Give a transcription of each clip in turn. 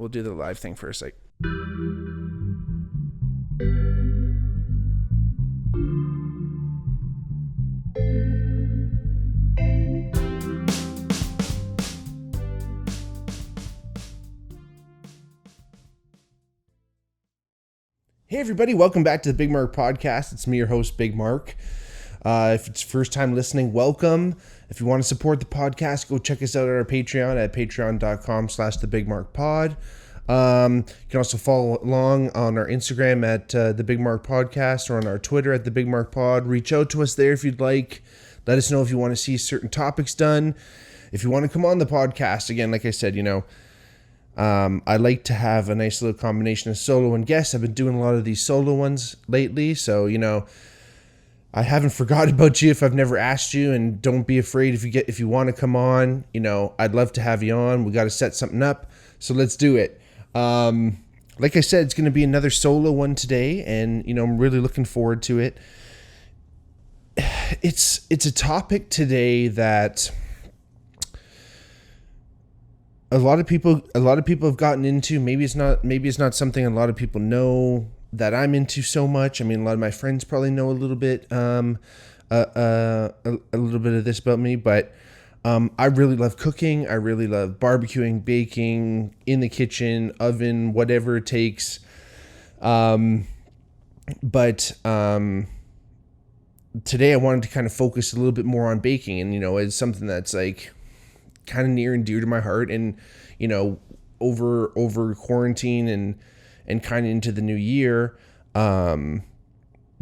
we'll do the live thing first. Like, hey everybody, welcome back to the Bigmark podcast. It's me, your host, Bigmark. If it's your first time listening, welcome. If you want to support the podcast, go check us out at our Patreon at patreon.com/thebigmarkpod. You can also follow along on our Instagram at the Bigmark Podcast, or on our Twitter at the Bigmark Pod. Reach out to us there if you'd like. Let us know if you want to see certain topics done. If you want to come on the podcast, again, like I said, I like to have a nice little combination of solo and guests. I've been doing a lot of these solo ones lately, so I haven't forgotten about you if I've never asked you, and don't be afraid if you want to come on. I'd love to have you on. We got to set something up, so let's do it. Like I said, it's going to be another solo one today, and I'm really looking forward to it. It's a topic today that a lot of people have gotten into. Maybe it's not something a lot of people know that I'm into so much. I mean, a lot of my friends probably know a little bit of this about me, but I really love cooking. I really love barbecuing, baking, in the kitchen, oven, whatever it takes. But today I wanted to kind of focus a little bit more on baking, and it's something that's like kind of near and dear to my heart. And over quarantine and kind of into the new year,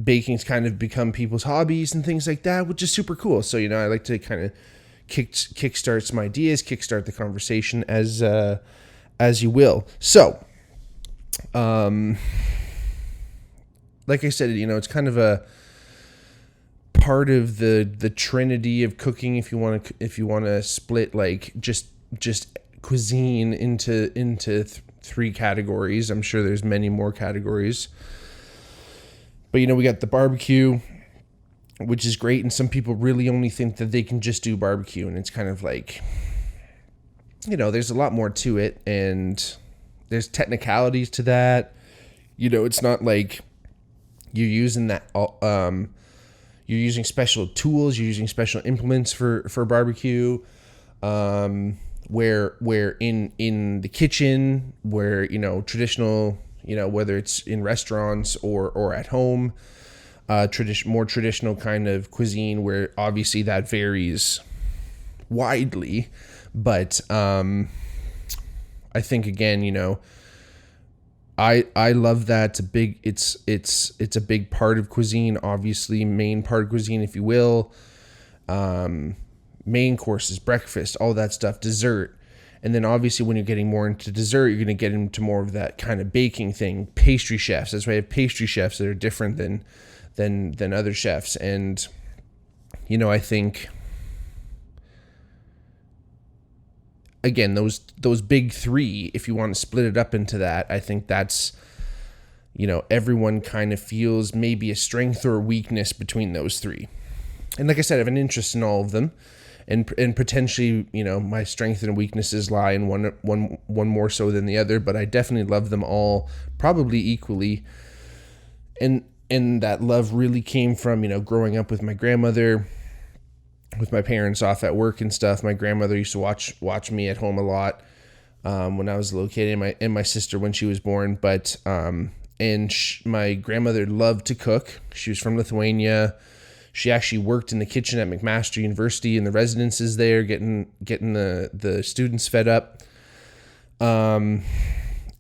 baking's kind of become people's hobbies and things like that, which is super cool. So I like to kind of kickstart some ideas, kickstart the conversation as you will. So like I said, it's kind of a part of the trinity of cooking, if you want to split like just cuisine into three categories. I'm sure there's many more categories, but we got the barbecue, which is great, and some people really only think that they can just do barbecue, and it's kind of like, there's a lot more to it, and there's technicalities to that. It's not like you're using that you're using special tools, you're using special implements for barbecue, where in the kitchen, where traditional, whether it's in restaurants or at home, more traditional kind of cuisine, where obviously that varies widely, but I think, again, I love that. It's a big part of cuisine, obviously, main part of cuisine, if you will. Main courses, breakfast, all that stuff, dessert. And then obviously when you're getting more into dessert, you're going to get into more of that kind of baking thing. Pastry chefs. That's why I have pastry chefs that are different than other chefs. And I think, again, those big three, if you want to split it up into that, I think that's, everyone kind of feels maybe a strength or a weakness between those three. And like I said, I have an interest in all of them, and potentially, my strengths and weaknesses lie in one more so than the other, but I definitely love them all probably equally. And that love really came from, growing up with my grandmother, with my parents off at work and stuff. My grandmother used to watch me at home a lot when I was a little kid, and my sister when she was born. But my grandmother loved to cook. She was from Lithuania. She actually worked in the kitchen at McMaster University in the residences there, getting the students fed up. And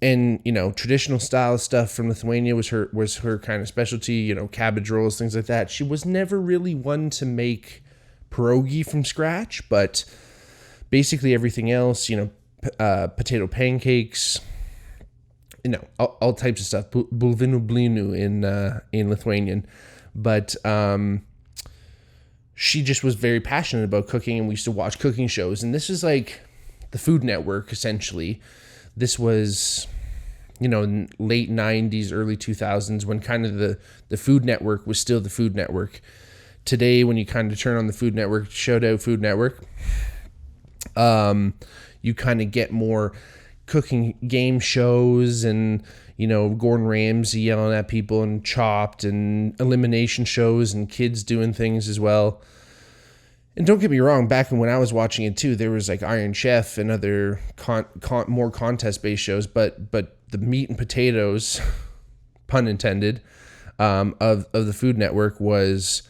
traditional style stuff from Lithuania was her kind of specialty. Cabbage rolls, things like that. She was never really one to make pierogi from scratch, but basically everything else, potato pancakes, all types of stuff, bulvinu blinu in Lithuanian. But she just was very passionate about cooking, and we used to watch cooking shows. And this is like the Food Network, essentially. This was, late 90s, early 2000s, when kind of the Food Network was still the Food Network. Today, when you kind of turn on the Food Network, shout out Food Network, you kind of get more cooking game shows and, Gordon Ramsay yelling at people and Chopped and elimination shows and kids doing things as well. And don't get me wrong, back when I was watching it too, there was like Iron Chef and other more contest-based shows, but the meat and potatoes, pun intended, of the Food Network was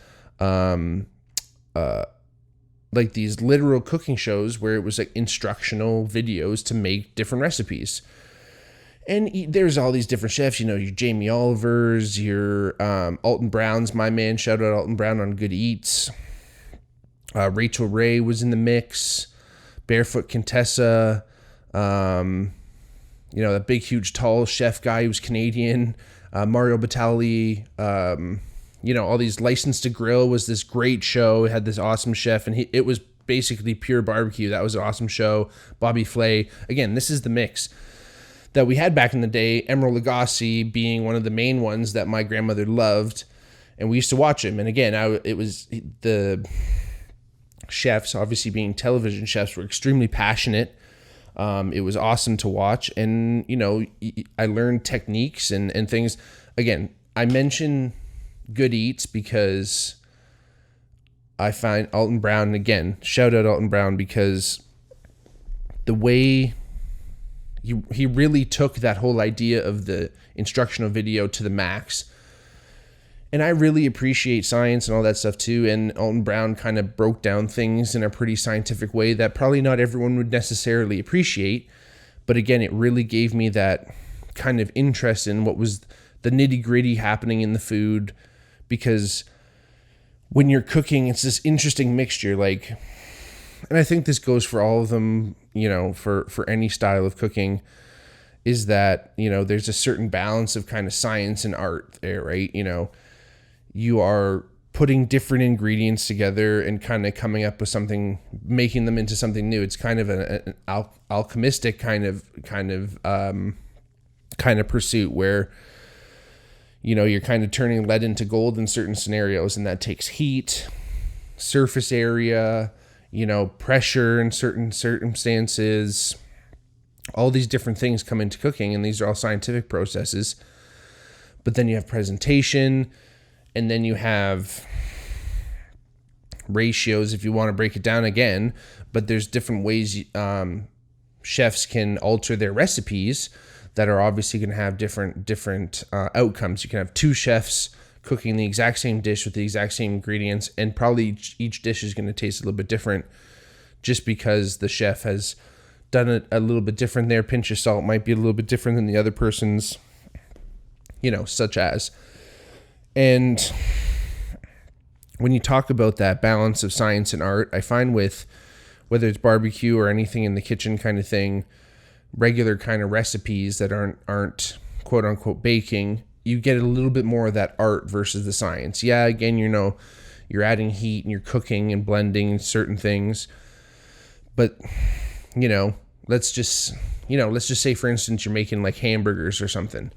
like these literal cooking shows where it was like instructional videos to make different recipes. And there's all these different chefs, your Jamie Olivers, your Alton Brown's my man. Shout out Alton Brown on Good Eats. Rachel Ray was in the mix. Barefoot Contessa. That big, huge, tall chef guy who's Canadian. Mario Batali. All these Licensed to Grill was this great show. It had this awesome chef, and it was basically pure barbecue. That was an awesome show. Bobby Flay. Again, this is the mix that we had back in the day. Emeril Lagasse being one of the main ones that my grandmother loved, and we used to watch him. And again, it was the chefs, obviously being television chefs, were extremely passionate. It was awesome to watch, and I learned techniques and things. Again, I mention Good Eats because I find Alton Brown, and again, shout out Alton Brown, because the way he really took that whole idea of the instructional video to the max. And I really appreciate science and all that stuff too. And Alton Brown kind of broke down things in a pretty scientific way that probably not everyone would necessarily appreciate. But again, it really gave me that kind of interest in what was the nitty gritty happening in the food. Because when you're cooking, it's this interesting mixture. Like, and I think this goes for all of them, for any style of cooking, is that, there's a certain balance of kind of science and art there, right? You are putting different ingredients together and kind of coming up with something, making them into something new. It's kind of an alchemistic kind of pursuit where, you're kind of turning lead into gold in certain scenarios, and that takes heat, surface area, pressure in certain circumstances. All these different things come into cooking, and these are all scientific processes. But then you have presentation, and then you have ratios if you want to break it down again. But there's different ways chefs can alter their recipes that are obviously going to have different outcomes. You can have two chefs cooking the exact same dish with the exact same ingredients, and probably each dish is going to taste a little bit different just because the chef has done it a little bit different. Their pinch of salt might be a little bit different than the other person's, such as. And when you talk about that balance of science and art, I find with whether it's barbecue or anything in the kitchen kind of thing, regular kind of recipes that aren't quote unquote baking, you get a little bit more of that art versus the science. Yeah, again, you're adding heat and you're cooking and blending certain things. But, let's just say, for instance, you're making like hamburgers or something.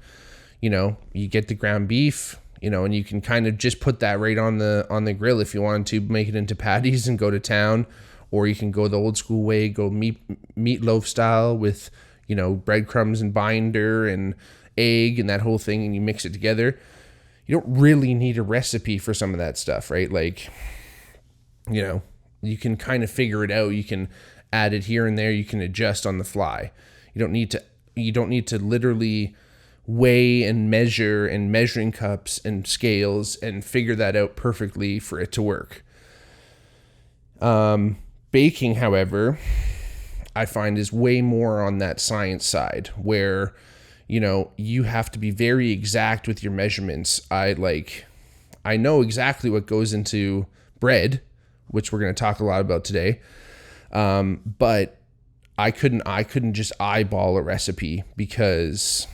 You get the ground beef, and you can kind of just put that right on the grill if you want to make it into patties and go to town. Or you can go the old school way, go meatloaf style with, breadcrumbs and binder and egg and that whole thing, and you mix it together. You don't really need a recipe for some of that stuff, right? Like, you can kind of figure it out. You can add it here and there. You can adjust on the fly. You don't need to literally weigh and measure and measuring cups and scales and figure that out perfectly for it to work. Baking, however, I find is way more on that science side where, you have to be very exact with your measurements. I know exactly what goes into bread, which we're going to talk a lot about today. But I couldn't just eyeball a recipe because,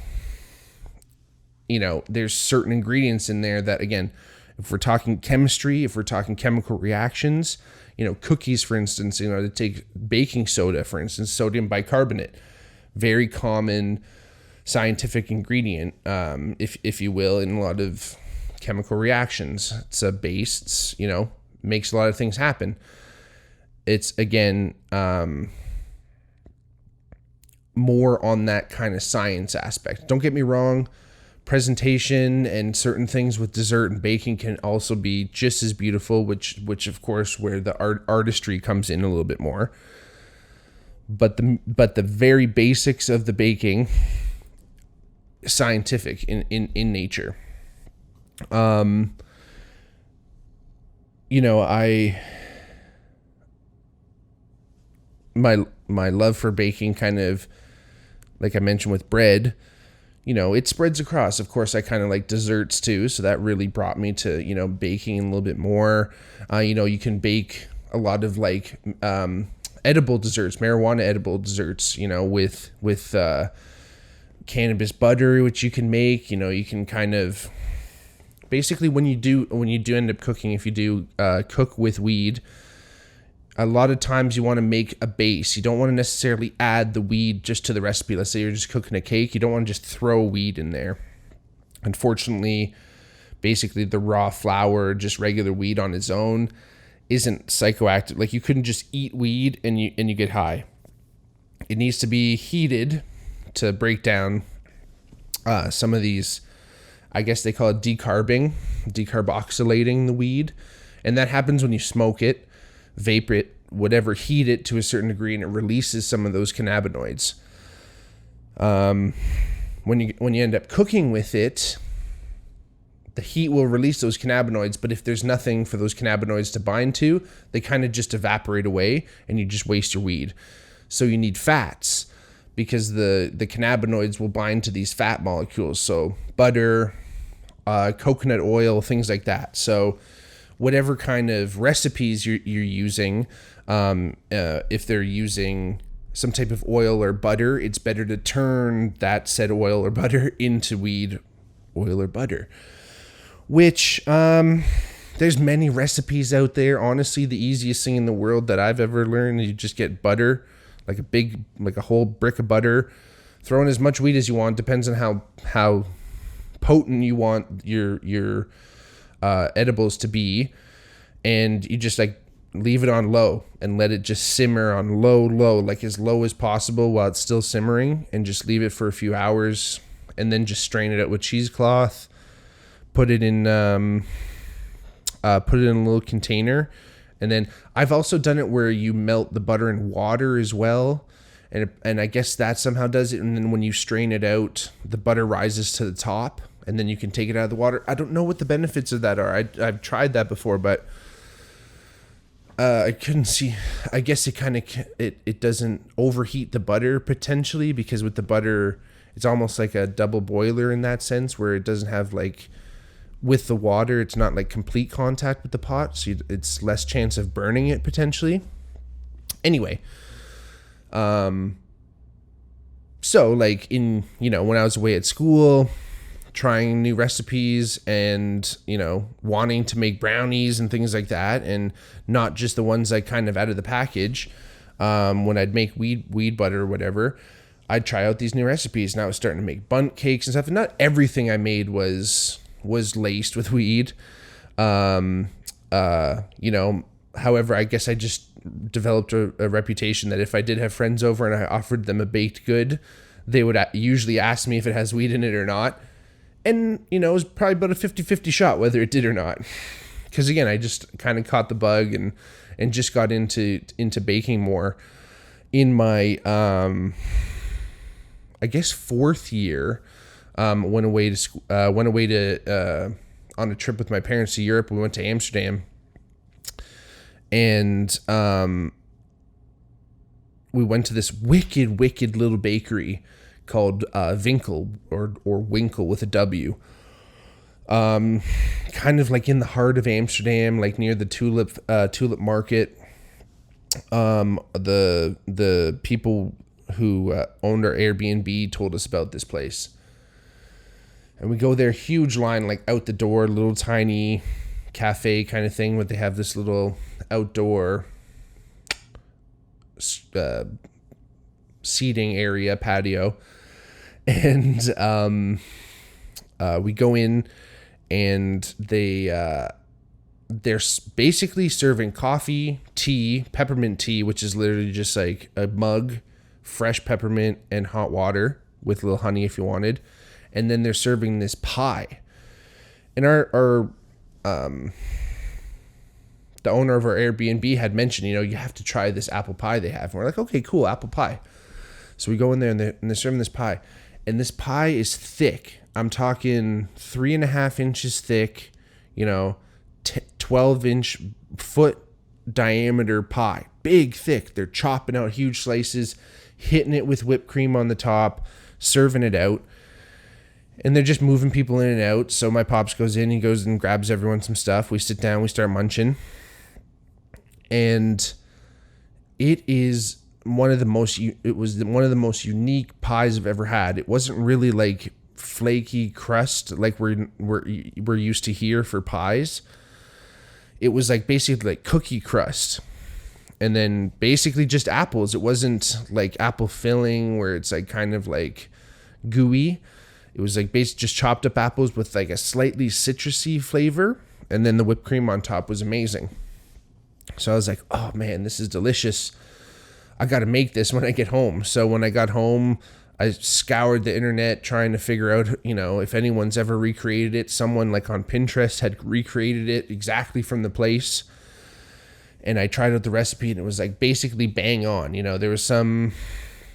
there's certain ingredients in there that, again, if we're talking chemistry, if we're talking chemical reactions, cookies, for instance, to take baking soda, for instance, sodium bicarbonate, very common scientific ingredient, if you will, in a lot of chemical reactions. It's a base, it's, makes a lot of things happen. It's, again, more on that kind of science aspect. Don't get me wrong, presentation and certain things with dessert and baking can also be just as beautiful, which of course where the artistry comes in a little bit more. But the very basics of the baking, scientific in nature. My love for baking, kind of like I mentioned with bread, it spreads across. Of course, I kind of like desserts too, so that really brought me to baking a little bit more. You can bake a lot of like edible desserts, marijuana edible desserts, with cannabis butter, which you can make. You can kind of basically when you do end up cooking, if you do cook with weed, a lot of times you want to make a base. You don't want to necessarily add the weed just to the recipe. Let's say you're just cooking a cake. You don't want to just throw weed in there. Unfortunately, basically the raw flour, just regular weed on its own, isn't psychoactive. Like, you couldn't just eat weed and you get high. It needs to be heated to break down some of these, I guess they call it decarboxylating the weed. And that happens when you smoke it, vape it, whatever, heat it to a certain degree, and it releases some of those cannabinoids. When you end up cooking with it, the heat will release those cannabinoids, but if there's nothing for those cannabinoids to bind to, they kind of just evaporate away and you just waste your weed. So you need fats, because the cannabinoids will bind to these fat molecules. So butter, coconut oil, things like that. So whatever kind of recipes you're using, if they're using some type of oil or butter, it's better to turn that said oil or butter into weed oil or butter. Which, there's many recipes out there. Honestly, the easiest thing in the world that I've ever learned, you just get butter, like a whole brick of butter, throw in as much weed as you want. Depends on how potent you want your edibles to be, and you just like leave it on low and let it just simmer on low, like as low as possible while it's still simmering, and just leave it for a few hours, and then just strain it out with cheesecloth, put it in a little container. And then I've also done it where you melt the butter in water as well, and I guess that somehow does it. And then when you strain it out, the butter rises to the top, and then you can take it out of the water. I don't know what the benefits of that are. I've tried that before, but I couldn't see. I guess it doesn't overheat the butter potentially, because with the butter, it's almost like a double boiler in that sense, where it doesn't have like, with the water, it's not like complete contact with the pot, so it's less chance of burning it potentially. Anyway, so like when I was away at school, trying new recipes and, wanting to make brownies and things like that, and not just the ones like kind of out of the package. When I'd make weed butter or whatever, I'd try out these new recipes, and I was starting to make bundt cakes and stuff. And not everything I made was laced with weed. However, I guess I just developed a reputation that if I did have friends over and I offered them a baked good, they would usually ask me if it has weed in it or not. And, it was probably about a 50-50 shot whether it did or not. Because again, I just kind of caught the bug and just got into baking more in my, I guess, fourth year. Went away to on a trip with my parents to Europe. We went to Amsterdam, and we went to this wicked little bakery called Winkel or Winkle with a W. Kind of like in the heart of Amsterdam, like near the tulip market. The people who owned our Airbnb told us about this place. And we go there, huge line, like out the door, little tiny cafe kind of thing, where they have this little outdoor seating area, patio. And we go in, and they're basically serving coffee, tea, peppermint tea, which is literally just like a mug fresh peppermint and hot water with a little honey if you wanted. And then they're serving this pie. And our the owner of our Airbnb had mentioned, you have to try this apple pie they have. And we're like, okay, cool, apple pie. So we go in there and they're serving this pie. And this pie is thick. I'm talking 3.5 inches thick, 12-inch foot diameter pie. Big, thick. They're chopping out huge slices, hitting it with whipped cream on the top, serving it out. And they're just moving people in and out. So my pops goes in, he goes and grabs everyone some stuff. We sit down, we start munching. And it is one of the most unique pies I've ever had. It wasn't really like flaky crust like we're used to here for pies. It was like basically like cookie crust. And then basically just apples. It wasn't like apple filling where it's like kind of like gooey. It was like just chopped up apples with like a slightly citrusy flavor. And then the whipped cream on top was amazing. So I was like, oh man, this is delicious. I got to make this when I get home. So when I got home, I scoured the internet trying to figure out, if anyone's ever recreated it. Someone like on Pinterest had recreated it exactly from the place. And I tried out the recipe and it was like basically bang on. There was some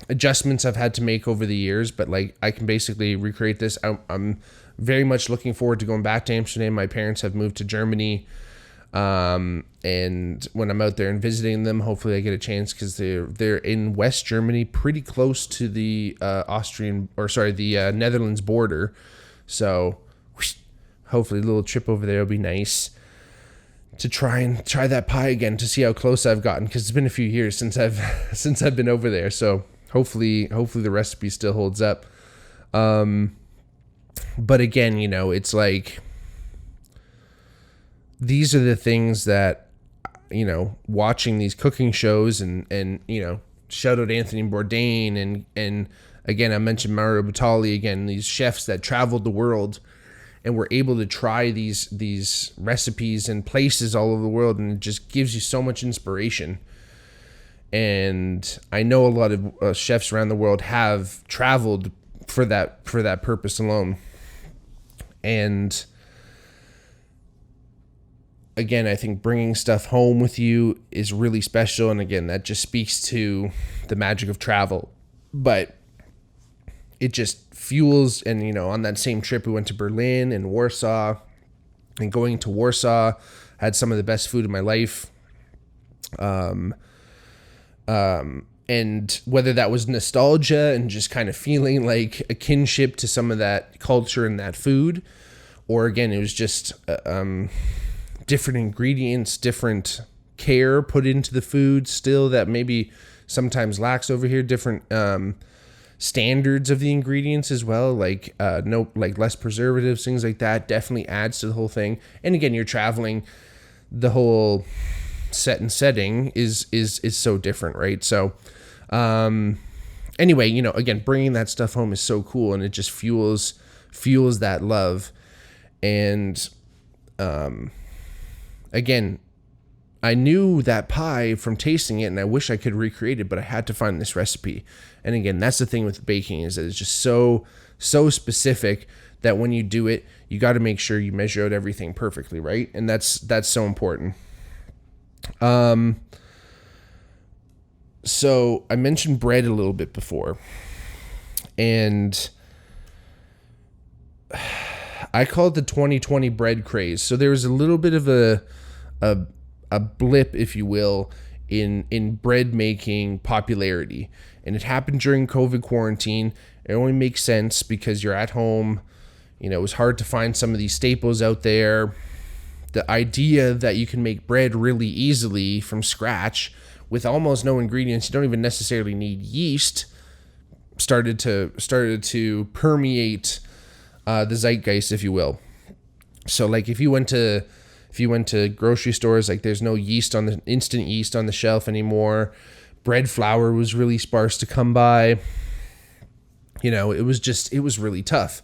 adjustments I've had to make over the years, but like I can basically recreate this. I'm very much looking forward to going back to Amsterdam. My parents have moved to Germany. And when I'm out there and visiting them, hopefully I get a chance because they're in West Germany, pretty close to the Netherlands border. So hopefully a little trip over there will be nice to try that pie again to see how close I've gotten, because it's been a few years since I've been over there. So hopefully the recipe still holds up. But again, it's like, these are the things that, watching these cooking shows and shout out Anthony Bourdain and again, I mentioned Mario Batali again, these chefs that traveled the world and were able to try these recipes in places all over the world, and it just gives you so much inspiration. And I know a lot of chefs around the world have traveled for that purpose alone. And again, I think bringing stuff home with you is really special. And again, that just speaks to the magic of travel. But it just fuels, and, on that same trip, we went to Berlin and Warsaw. And going to Warsaw, had some of the best food in my life. And whether that was nostalgia and just kind of feeling like a kinship to some of that culture and that food, or again, it was just different ingredients, different care put into the food still that maybe sometimes lacks over here, different standards of the ingredients as well, like less preservatives, things like that definitely adds to the whole thing. And again, you're traveling, the whole setting is so different, right? So anyway, again, bringing that stuff home is so cool, and it just fuels that love. And again, I knew that pie from tasting it, and I wish I could recreate it, but I had to find this recipe. And again, that's the thing with baking, is that it's just so specific that when you do it, you got to make sure you measure out everything perfectly, right? And that's so important. So I mentioned bread a little bit before, and I call it the 2020 bread craze. So there was a little bit of a blip, if you will, in bread making popularity. And it happened during COVID quarantine. It only makes sense because you're at home. It was hard to find some of these staples out there. The idea that you can make bread really easily from scratch with almost no ingredients, you don't even necessarily need yeast, started to permeate the zeitgeist, if you will. So like if you went to grocery stores, like there's no instant yeast on the shelf anymore. Bread flour was really sparse to come by. It was really tough.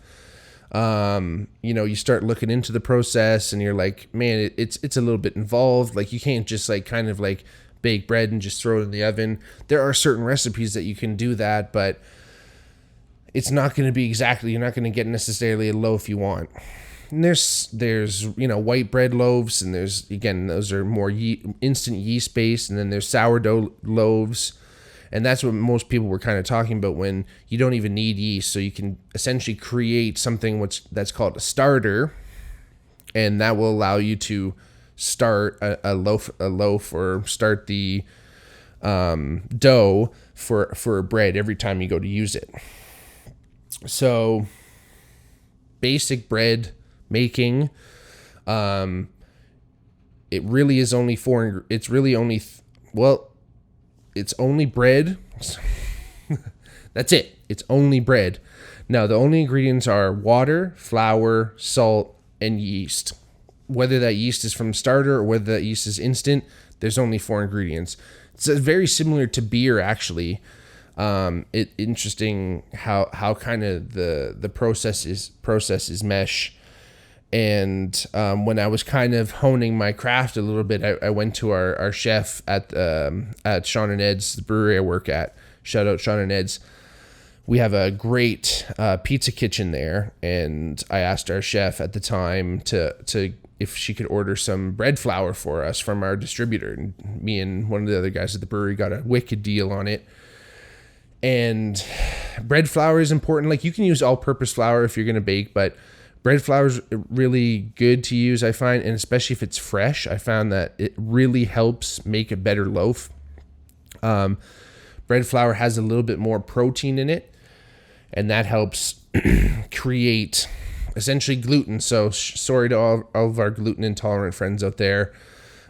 You start looking into the process and you're like, man, it's a little bit involved. Like you can't just like kind of like bake bread and just throw it in the oven. There are certain recipes that you can do that, but it's not going to be exactly, you're not going to get necessarily a loaf you want. And there's white bread loaves, and there's, again, those are more instant yeast based, and then there's sourdough loaves. And that's what most people were kind of talking about, when you don't even need yeast. So you can essentially create something that's called a starter, and that will allow you to start a loaf, or start the dough for bread every time you go to use it. So basic bread making, it really is only it's only bread. That's it. It's only bread. Now, the only ingredients are water, flour, salt, and yeast. Whether that yeast is from starter or whether that yeast is instant, there's only 4 ingredients. It's very similar to beer, actually. Interesting how kind of the processes mesh. And when I was kind of honing my craft a little bit, I went to our chef at Sean and Ed's, the brewery I work at. Shout out Sean and Ed's. We have a great pizza kitchen there, and I asked our chef at the time to if she could order some bread flour for us from our distributor. And me and one of the other guys at the brewery got a wicked deal on it. And bread flour is important. Like, you can use all-purpose flour if you're going to bake, but bread flour is really good to use, I find, and especially if it's fresh. I found that it really helps make a better loaf. Bread flour has a little bit more protein in it, and that helps create essentially gluten. So sorry to all of our gluten intolerant friends out there.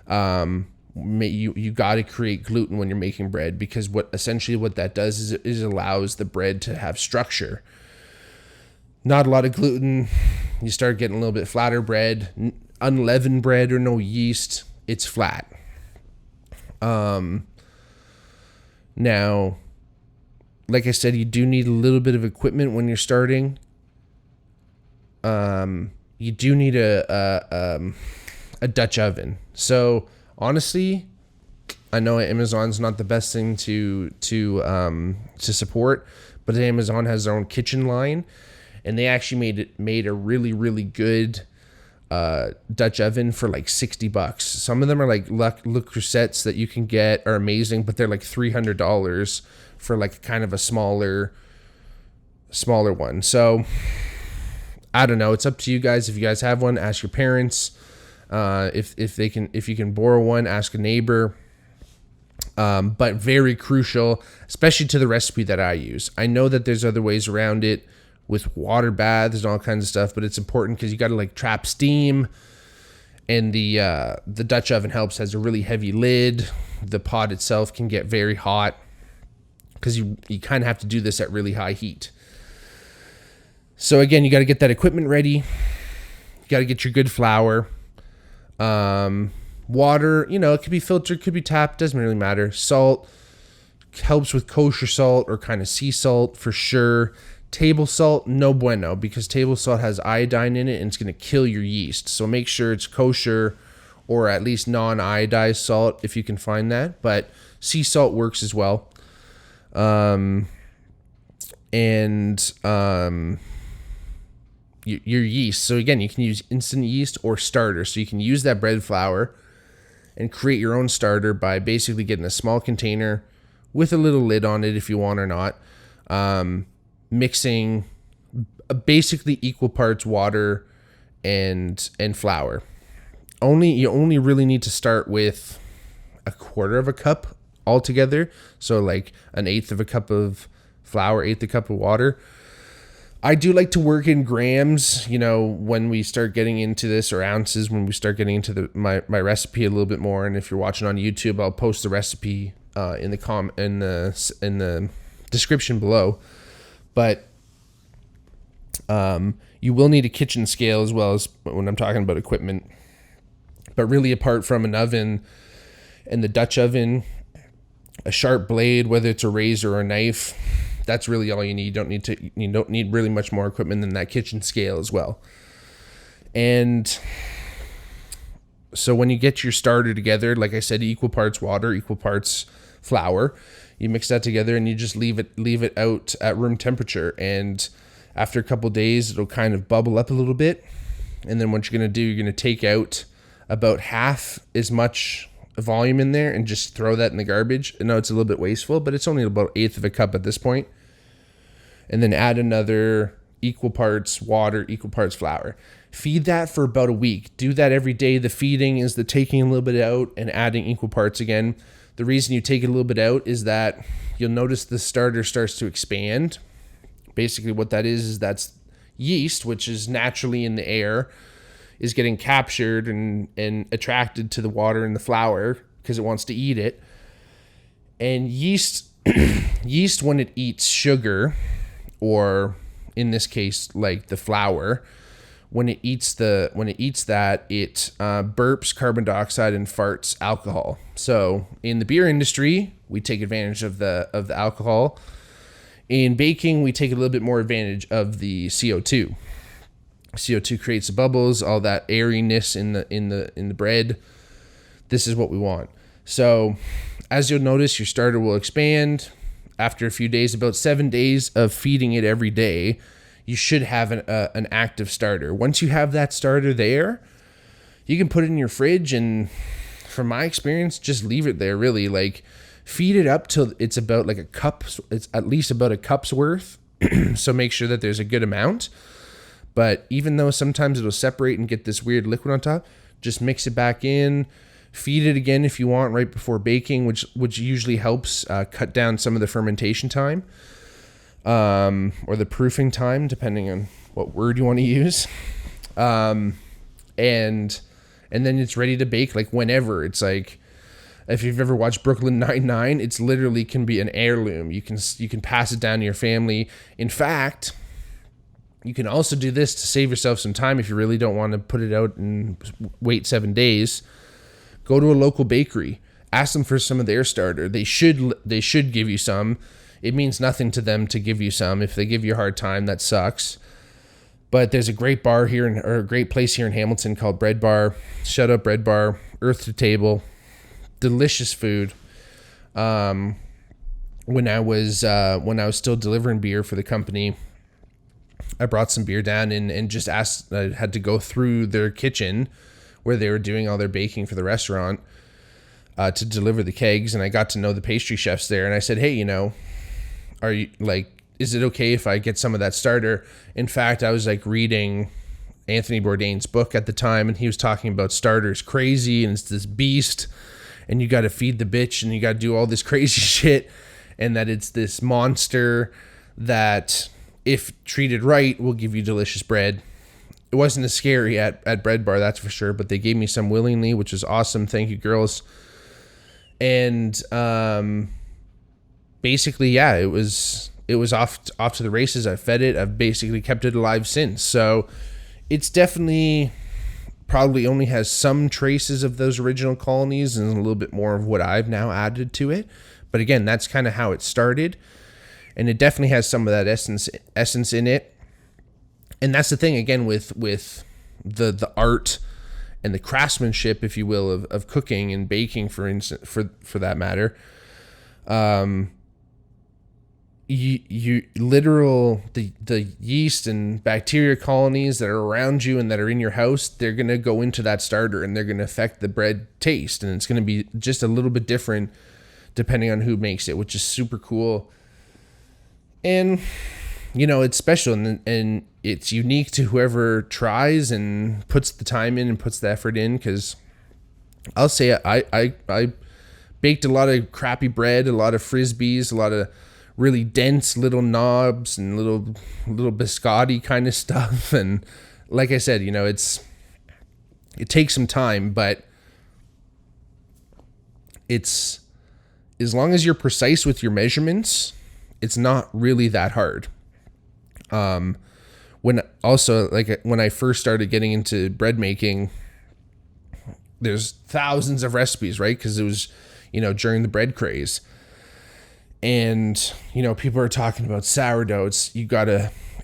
You got to create gluten when you're making bread, because what that does is it allows the bread to have structure. Not a lot of gluten, you start getting a little bit flatter bread. Unleavened bread or no yeast, it's flat. Now, like I said, you do need a little bit of equipment when you're starting. You do need a Dutch oven. So honestly, I know Amazon's not the best thing to support, but Amazon has their own kitchen line. And they actually made a really, really good Dutch oven for like $60. Some of them are like Le Creusettes that you can get are amazing, but they're like $300 for like kind of a smaller one. So I don't know. It's up to you guys. If you guys have one, ask your parents. If you can borrow one, ask a neighbor. But very crucial, especially to the recipe that I use. I know that there's other ways around it, with water baths and all kinds of stuff, but it's important because you got to like trap steam, and the Dutch oven helps. Has a really heavy lid. The pot itself can get very hot because you kind of have to do this at really high heat. So again, you got to get that equipment ready. You got to get your good flour. Water, it could be filtered, could be tapped, doesn't really matter. Salt helps with kosher salt or kind of sea salt for sure. Table salt, no bueno, because table salt has iodine in it and it's going to kill your yeast. So make sure it's kosher, or at least non-iodized salt if you can find that. But sea salt works as well. Your yeast. So again, you can use instant yeast or starter. So you can use that bread flour and create your own starter by basically getting a small container with a little lid on it if you want or not. Mixing basically equal parts water and flour. You only really need to start with a quarter of a cup altogether. So like an eighth of a cup of flour, eighth a cup of water. I do like to work in grams, when we start getting into this, or ounces when we start getting into my recipe a little bit more. And if you're watching on YouTube, I'll post the recipe in the description below. But you will need a kitchen scale as well as when I'm talking about equipment. But really, apart from an oven and the Dutch oven, a sharp blade, whether it's a razor or a knife, that's really all you need. You don't need really much more equipment than that kitchen scale as well. And So when you get your starter together, like I said, equal parts water, equal parts flour, you mix that together and you just leave it out at room temperature. And after a couple days, it'll kind of bubble up a little bit. And then what you're going to do, you're going to take out about half as much volume in there and just throw that in the garbage. I know it's a little bit wasteful, but it's only about 1/8 of a cup at this point. And then add another equal parts water, equal parts flour. Feed that for about a week. Do that every day. The feeding is the taking a little bit out and adding equal parts again. The reason you take it a little bit out is that you'll notice the starter starts to expand. Basically what that is that's yeast, which is naturally in the air, is getting captured and attracted to the water and the flour because it wants to eat it. And yeast when it eats sugar, or in this case like the flour, when it eats that, it burps carbon dioxide and farts alcohol. So in the beer industry, we take advantage of the alcohol. In baking, we take a little bit more advantage of the CO2. CO2 creates the bubbles, all that airiness in the bread. This is what we want. So as you'll notice, your starter will expand after a few days. About 7 days of feeding it every day, you should have an active starter. Once you have that starter there, you can put it in your fridge, and from my experience, just leave it there. Really, like, feed it up till it's about like a cup. It's at least about a cup's worth. So make sure that there's a good amount. But even though sometimes it'll separate and get this weird liquid on top, just mix it back in. Feed it again if you want right before baking, which usually helps cut down some of the fermentation time, or the proofing time, depending on what word you want to use. And then it's ready to bake like whenever. It's like, if you've ever watched Brooklyn Nine-Nine, it's literally can be an heirloom. You can pass it down to your family. In fact, you can also do this to save yourself some time if you really don't want to put it out and wait 7 days. Go to a local bakery. Ask them for some of their starter. They should give you some. It means nothing to them to give you some. If they give you a hard time, that sucks. But there's a great bar here, or a great place here in Hamilton called Bread Bar. Shout out Bread Bar. Earth to table. Delicious food. When I was still delivering beer for the company, I brought some beer down and just asked. I had to go through their kitchen where they were doing all their baking for the restaurant to deliver the kegs, and I got to know the pastry chefs there. And I said, hey, is it okay if I get some of that starter? In fact, I was like reading Anthony Bourdain's book at the time, and he was talking about starters crazy, and it's this beast, and you got to feed the bitch, and you got to do all this crazy shit, and that it's this monster that, if treated right, will give you delicious bread. It wasn't as scary at Bread Bar, that's for sure, but they gave me some willingly, which is awesome. Thank you, girls. And basically, yeah, it was off to the races. I fed it. I've basically kept it alive since. So it's definitely probably only has some traces of those original colonies and a little bit more of what I've now added to it. But again, that's kind of how it started. And it definitely has some of that essence in it. And that's the thing, again, with the art and the craftsmanship, if you will, of cooking and baking, for instance, for that matter. The yeast and bacteria colonies that are around you and that are in your house, they're going to go into that starter and they're going to affect the bread taste. And it's going to be just a little bit different depending on who makes it, which is super cool. And, it's special and it's unique to whoever tries and puts the time in and puts the effort in. Because I'll say I baked a lot of crappy bread, a lot of Frisbees, a lot of really dense little knobs and little biscotti kind of stuff. And like I said, it takes some time, but it's, as long as you're precise with your measurements, it's not really that hard. When I first started getting into bread making, there's thousands of recipes, right? Because it was, during the bread craze. And, people are talking about sourdough.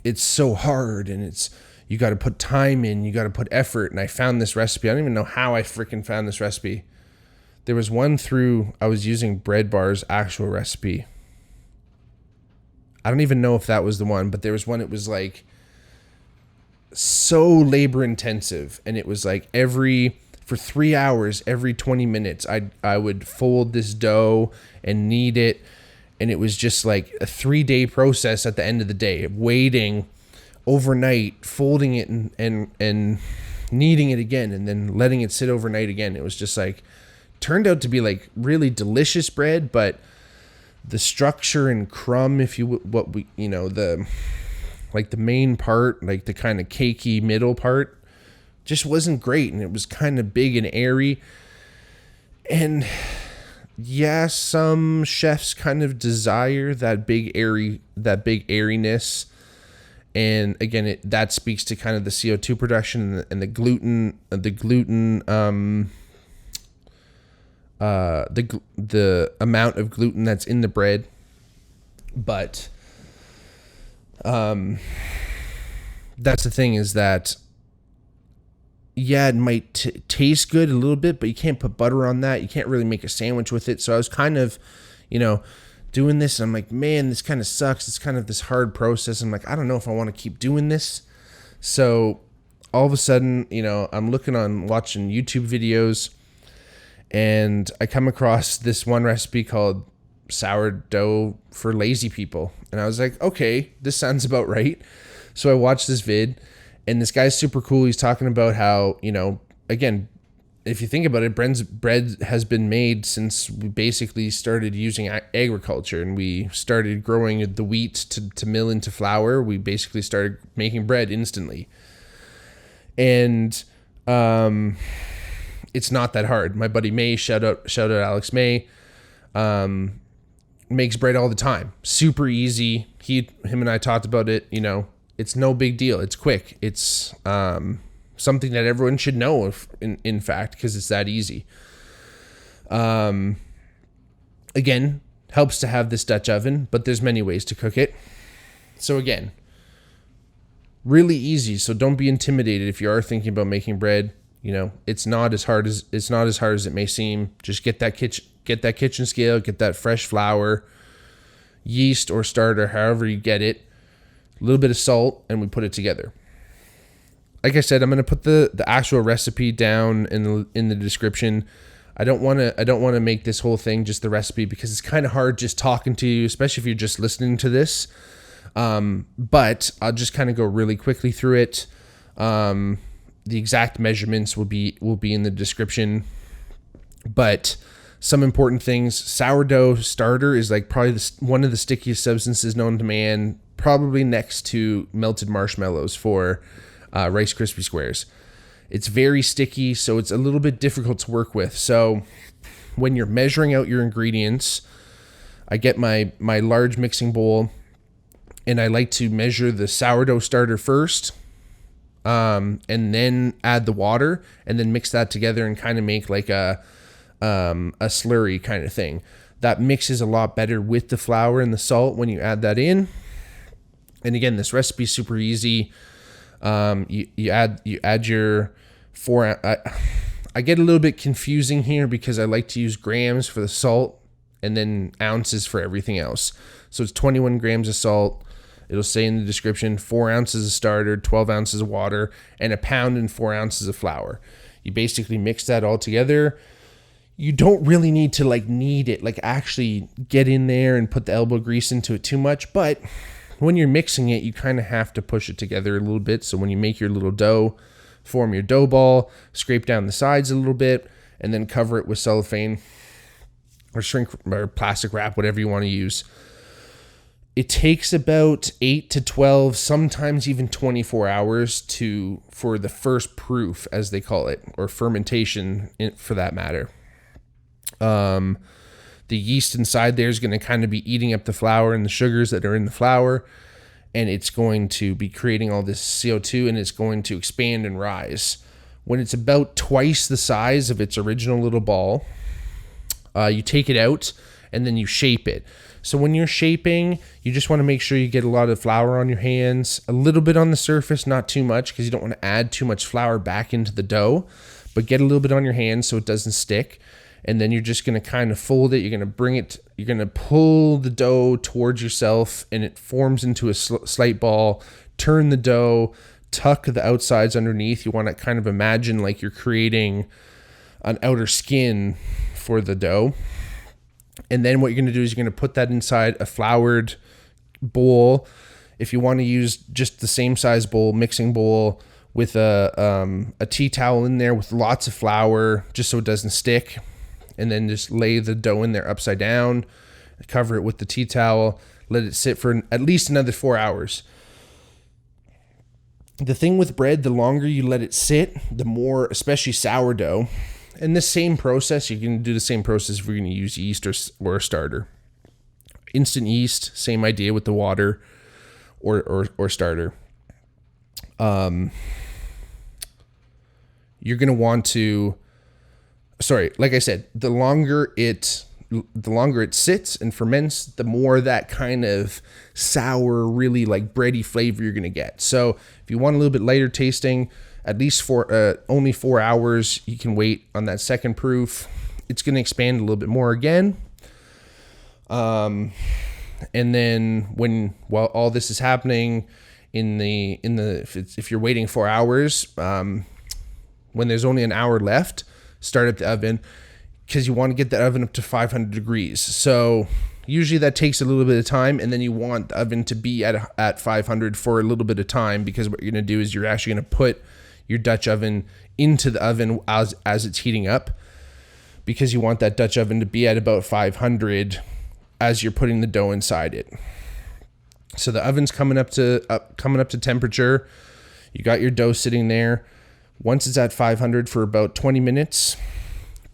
It's so hard, and you got to put time in, you got to put effort. And I found this recipe. I don't even know how I freaking found this recipe. There was one I was using Bread Bar's actual recipe. I don't even know if that was the one, but there was one, it was like so labor intensive. And it was like for 3 hours, every 20 minutes, I would fold this dough and knead it. And it was just like a 3-day process at the end of the day, waiting overnight, folding it and kneading it again, and then letting it sit overnight again. It was just like, turned out to be like really delicious bread, but the structure and crumb, the main part, like the kind of cakey middle part, just wasn't great. And it was kind of big and airy. And yeah, some chefs kind of desire that big airiness. And again, that speaks to kind of the CO2 production and the gluten, the amount of gluten that's in the bread. But that's the thing, is that, yeah, it might taste good a little bit, but you can't put butter on that. You can't really make a sandwich with it. So I was kind of, doing this, and I'm like, man, this kind of sucks. It's kind of this hard process. I'm like, I don't know if I want to keep doing this. So all of a sudden, I'm watching YouTube videos, and I come across this one recipe called sourdough for lazy people. And I was like, okay, this sounds about right. So I watched this vid, and this guy's super cool. He's talking about how, again, if you think about it, bread has been made since we basically started using agriculture, and we started growing the wheat to mill into flour. We basically started making bread instantly. And it's not that hard. My buddy May, shout out Alex May, makes bread all the time. Super easy. Him and I talked about it. It's no big deal. It's quick. It's something that everyone should know, in fact, because it's that easy. Again, helps to have this Dutch oven, but there's many ways to cook it. So again, really easy. So don't be intimidated if you are thinking about making bread. It's not as hard as it may seem. Just get that kitchen scale, get that fresh flour, yeast or starter, however you get it, a little bit of salt, and we put it together. Like I said, I'm going to put the actual recipe down in the description. I don't want to make this whole thing just the recipe, because it's kind of hard just talking to you, especially if you're just listening to this. But I'll just kind of go really quickly through it. The exact measurements will be in the description. But some important things: sourdough starter is like probably one of the stickiest substances known to man, probably next to melted marshmallows for Rice Krispie Squares. It's very sticky, so it's a little bit difficult to work with. So when you're measuring out your ingredients, I get my large mixing bowl, and I like to measure the sourdough starter first, and then add the water, and then mix that together and kind of make like a slurry kind of thing. That mixes a lot better with the flour and the salt when you add that in. And again, this recipe is super easy. You add your 4. I get a little bit confusing here because I like to use grams for the salt and then ounces for everything else. So it's 21 grams of salt. It'll say in the description 4 ounces of starter, 12 ounces of water, and 1 pound and 4 ounces of flour. You basically mix that all together. You don't really need to knead it, actually get in there and put the elbow grease into it too much, but when you're mixing it, you kind of have to push it together a little bit. So when you make your little dough, form your dough ball, scrape down the sides a little bit, and then cover it with cellophane or shrink or plastic wrap, whatever you want to use. It takes about 8 to 12, sometimes even 24 hours for the first proof, as they call it, or fermentation for that matter. The yeast inside there is going to kind of be eating up the flour and the sugars that are in the flour, and it's going to be creating all this CO2, and it's going to expand and rise. When it's about twice the size of its original little ball, you take it out and then you shape it. So when you're shaping, you just want to make sure you get a lot of flour on your hands, a little bit on the surface, not too much, because you don't want to add too much flour back into the dough, but get a little bit on your hands so it doesn't stick. And then you're just going to kind of fold it. You're going to pull the dough towards yourself, and it forms into a slight ball. Turn the dough, tuck the outsides underneath. You want to kind of imagine like you're creating an outer skin for the dough. And then what you're going to do is you're going to put that inside a floured bowl. If you want to use just the same size bowl, mixing bowl, with a tea towel in there with lots of flour, just so it doesn't stick. And then just lay the dough in there upside down, cover it with the tea towel, let it sit for at least another 4 hours. The thing with bread, the longer you let it sit, the more, especially sourdough, and the same process, you can do the same process if you're going to use yeast or a starter. Instant yeast, same idea with the water or starter. You're going to want to, like I said, the longer it sits and ferments, the more that kind of sour, really like bready flavor you're going to get. So if you want a little bit lighter tasting, at least for only 4 hours, you can wait on that second proof. It's going to expand a little bit more again. And then while all this is happening if you're waiting 4 hours, when there's only an hour left, start up the oven, because you want to get the oven up to 500 degrees. So usually that takes a little bit of time, and then you want the oven to be at 500 for a little bit of time, because what you're going to do is you're actually going to put your Dutch oven into the oven as it's heating up, because you want that Dutch oven to be at about 500 as you're putting the dough inside it. So the oven's coming up to temperature. You got your dough sitting there. Once it's at 500 for about 20 minutes,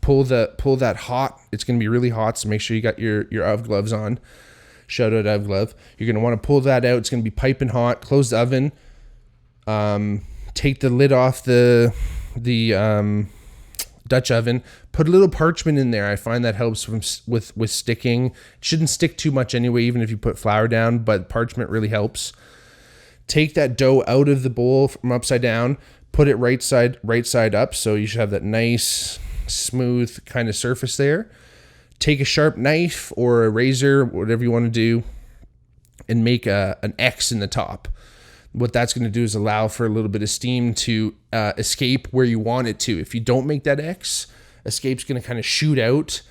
pull that hot. It's going to be really hot, so make sure you got your UV gloves on. Shout out UV glove. You're going to want to pull that out. It's going to be piping hot. Close the oven. Take the lid off the Dutch oven. Put a little parchment in there. I find that helps with sticking. It shouldn't stick too much anyway, even if you put flour down, but parchment really helps. Take that dough out of the bowl from upside down. Put it right side up, so you should have that nice, smooth kind of surface there. Take a sharp knife or a razor, whatever you want to do, and make an X in the top. What that's going to do is allow for a little bit of steam to escape where you want it to. If you don't make that X, escape's going to kind of shoot out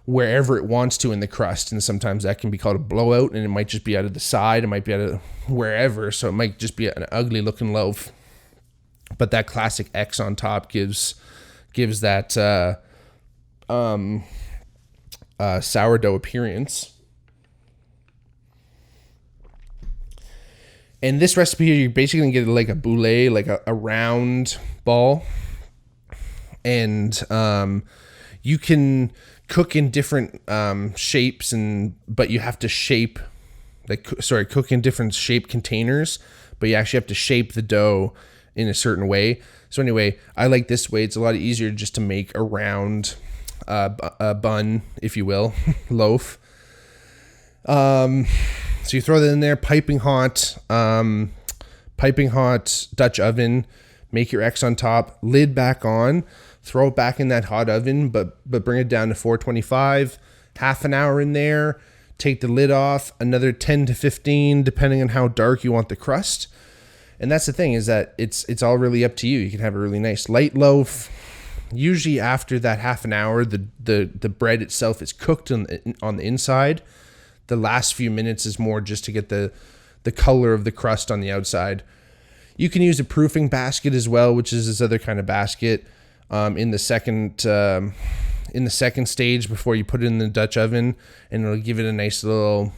wherever it wants to in the crust. And sometimes that can be called a blowout, and it might just be out of the side. It might be out of wherever. So it might just be an ugly looking loaf. But that classic X on top gives that sourdough appearance. And this recipe here, you're basically going to get like a boule, like a round ball. And you can cook in different shapes, but you have to cook in different shape containers, but you actually have to shape the dough in a certain way. So anyway, I like this way. It's a lot easier just to make a round bun, if you will, loaf. So you throw that in there, piping hot Dutch oven, make your X on top, lid back on, throw it back in that hot oven, but bring it down to 425, half an hour in there, take the lid off, another 10 to 15, depending on how dark you want the crust. And that's the thing, is that it's all really up to you. You can have a really nice light loaf. Usually after that half an hour, the bread itself is cooked on the inside. The last few minutes is more just to get the color of the crust on the outside. You can use a proofing basket as well, which is this other kind of basket in the second stage before you put it in the Dutch oven, and it'll give it a nice little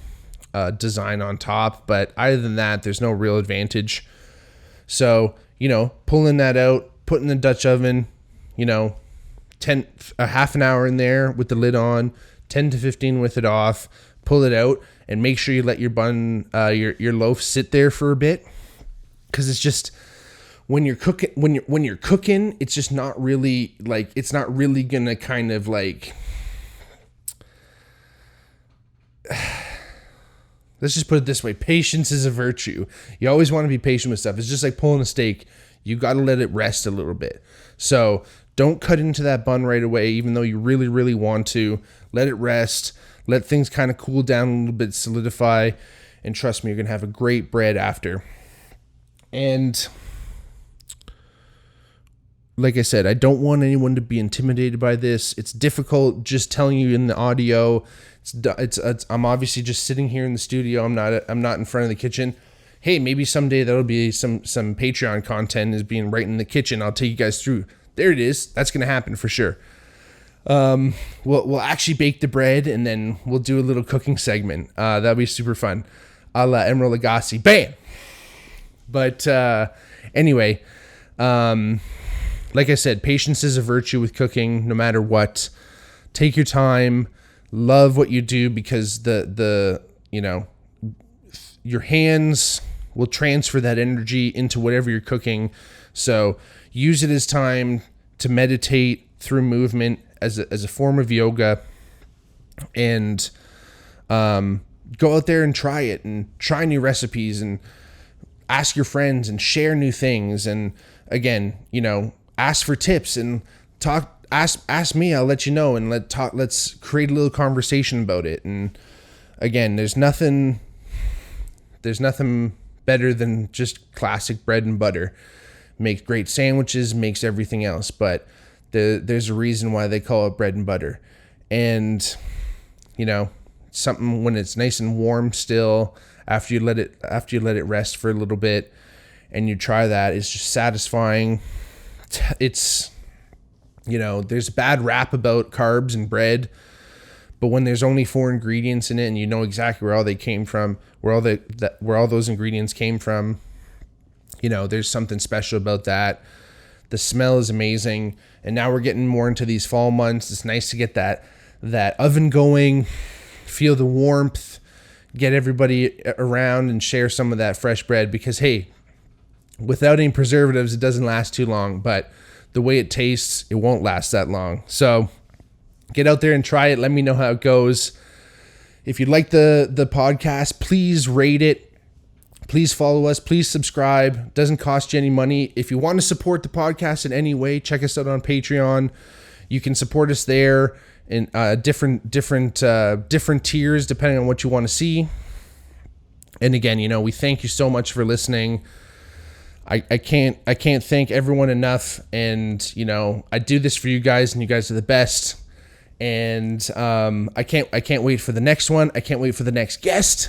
design on top. But other than that, there's no real advantage. So, pulling that out, put in the Dutch oven, half an hour in there with the lid on, 10 to 15 with it off. Pull it out and make sure you let your bun, your loaf sit there for a bit, because it's just when you're cooking, it's just not really it's not really gonna kind of Let's just put it this way. Patience is a virtue. You always want to be patient with stuff. It's just like pulling a steak. You got to let it rest a little bit. So don't cut into that bun right away, even though you really, really want to. Let it rest. Let things kind of cool down a little bit, solidify. And trust me, you're going to have a great bread after. And like I said, I don't want anyone to be intimidated by this. It's difficult just telling you in the audio. I'm obviously just sitting here in the studio. I'm not in front of the kitchen. Hey, maybe someday that'll be some Patreon content is being right in the kitchen. I'll take you guys through. There it is. That's gonna happen for sure. We'll actually bake the bread and then we'll do a little cooking segment. That'll be super fun. A la Emeril Lagasse. Bam. But anyway, like I said, patience is a virtue with cooking. No matter what, take your time. Love what you do because your hands will transfer that energy into whatever you're cooking. So use it as time to meditate through movement as a form of yoga, and go out there and try it and try new recipes and ask your friends and share new things. And again, ask for tips and talk. Ask me, I'll let you know, and let's create a little conversation about it. And again, there's nothing better than just classic bread and butter. Makes great sandwiches, makes everything else, but there's a reason why they call it bread and butter. And something when it's nice and warm still after you let it rest for a little bit and you try that, it's just satisfying. It's there's a bad rap about carbs and bread, but when there's only 4 ingredients in it and you know exactly where all they came from, where all those ingredients came from, there's something special about that. The smell is amazing. And now we're getting more into these fall months. It's nice to get that oven going, feel the warmth, get everybody around and share some of that fresh bread, because hey, without any preservatives, it doesn't last too long, but the way it tastes, it won't last that long. So get out there and try it. Let me know how it goes. If you like the podcast, please rate it. Please follow us. Please subscribe. Doesn't cost you any money. If you want to support the podcast in any way, check us out on Patreon. You can support us there in different tiers depending on what you want to see. And again, we thank you so much for listening. I can't thank everyone enough, and I do this for you guys, and you guys are the best. And I can't wait for the next one. I can't wait for the next guest,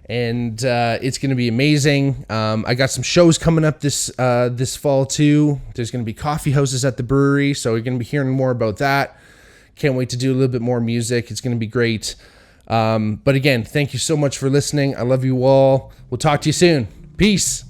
and it's gonna be amazing. I got some shows coming up this fall too. There's gonna be coffee houses at the brewery, so you're gonna be hearing more about that. Can't wait to do a little bit more music. It's gonna be great. But again, thank you so much for listening. I love you all. We'll talk to you soon. Peace.